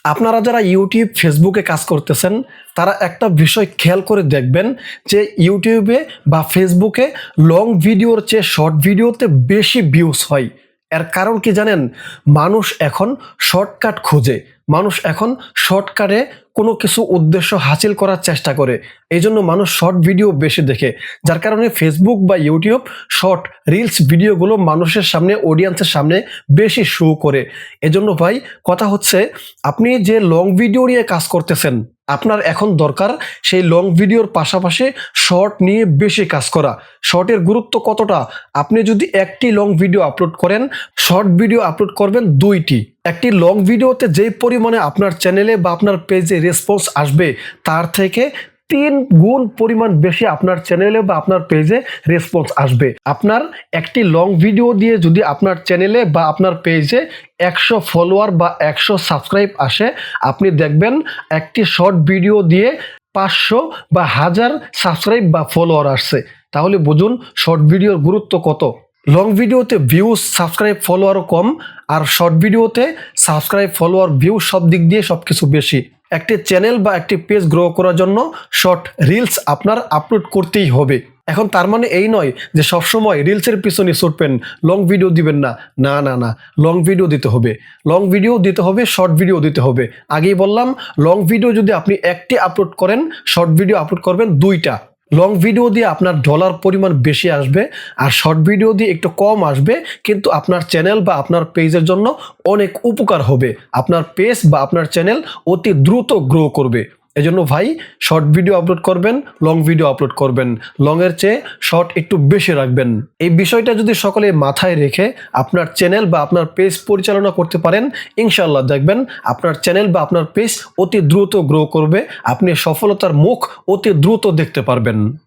আপনারা যারা ইউটিউব ফেসবুকে কাজ করতেছেন তারা একটা বিষয় খেয়াল করে দেখবেন যে ইউটিউবে বা ফেসবুকে লং ভিডিওর চেয়ে শর্ট ভিডিওতে বেশি ভিউজ হয়। এর কারণ কি জানেন? মানুষ এখন শর্টকাট খোঁজে, মানুষ এখন শর্টকাটে কোনো কিছু উদ্দেশ্য হাসিল করার চেষ্টা করে। এই জন্য মানুষ শর্ট ভিডিও বেশি দেখে, যার কারণে ফেসবুক বা ইউটিউব শর্ট রিলস ভিডিওগুলো মানুষের সামনে, অডিয়েন্সের সামনে বেশি শো করে। এজন্য ভাই কথা হচ্ছে, আপনি যে লং ভিডিও নিয়ে কাজ করতেছেন আপনার এখন দরকার সেই লং ভিডিওর পাশাপাশি শর্ট নিয়ে বেশি কাজ করা। শর্টের গুরুত্ব কতটা? আপনি যদি একটি লং ভিডিও আপলোড করেন, শর্ট ভিডিও আপলোড করবেন 2টি। একটি লং ভিডিওতে যেই পরিমাণে আপনার চ্যানেলে বা আপনার পেজে রেসপন্স আসবে তার থেকে 3 গুণ পরিমাণ বেশি আপনার চ্যানেলে বা আপনার পেজে রেসপন্স আসবে। আপনার একটি লং ভিডিও দিয়ে যদি আপনার চ্যানেলে বা আপনার পেজে 100 ফলোয়ার বা 100 সাবস্ক্রাইব আসে, আপনি দেখবেন একটি শর্ট ভিডিও দিয়ে 500 বা 1000 সাবস্ক্রাইব বা ফলোয়ার আসছে। তাহলে বুঝুন শর্ট ভিডিওর গুরুত্ব কত। লং ভিডিওতে ভিউজ, সাবস্ক্রাইব, ফলোয়ারও কম, আর শর্ট ভিডিওতে সাবস্ক্রাইব, ফলোয়ার, ভিউ সব দিক দিয়ে সব কিছু বেশি। একটি চ্যানেল বা একটি পেজ গ্রো করার জন্য শর্ট রিলস আপনার আপলোড করতেই হবে। এখন তার মানে এই নয় যে সবসময় রিলসের পিছনে ছুটবেন, লং ভিডিও দিবেন না। না না না, লং ভিডিও দিতে হবে, লং ভিডিও দিতে হবে, শর্ট ভিডিও দিতে হবে। আগেই বললাম, লং ভিডিও যদি আপনি একটি আপলোড করেন, শর্ট ভিডিও আপলোড করবেন 2টা। লং ভিডিও দিয়ে আপনার ডলার পরিমাণ বেশি আসবে, আর শর্ট ভিডিও দিয়ে একটু কম আসবে, কিন্তু আপনার চ্যানেল বা আপনার পেজের জন্য অনেক উপকার হবে। আপনার পেজ বা আপনার চ্যানেল অতি দ্রুত গ্রো করবে। এজন্য ভাই, শর্ট ভিডিও আপলোড করবেন, লং ভিডিও আপলোড করবেন, লংয়ের চেয়ে শর্ট একটু বেশি রাখবেন। এই বিষয়টা যদি সকলে মাথায় রেখে আপনার চ্যানেল বা আপনার পেজ পরিচালনা করতে পারেন, ইনশাআল্লাহ দেখবেন আপনার চ্যানেল বা আপনার পেজ অতি দ্রুত গ্রো করবে, আপনি সফলতার মুখ অতি দ্রুত দেখতে পারবেন।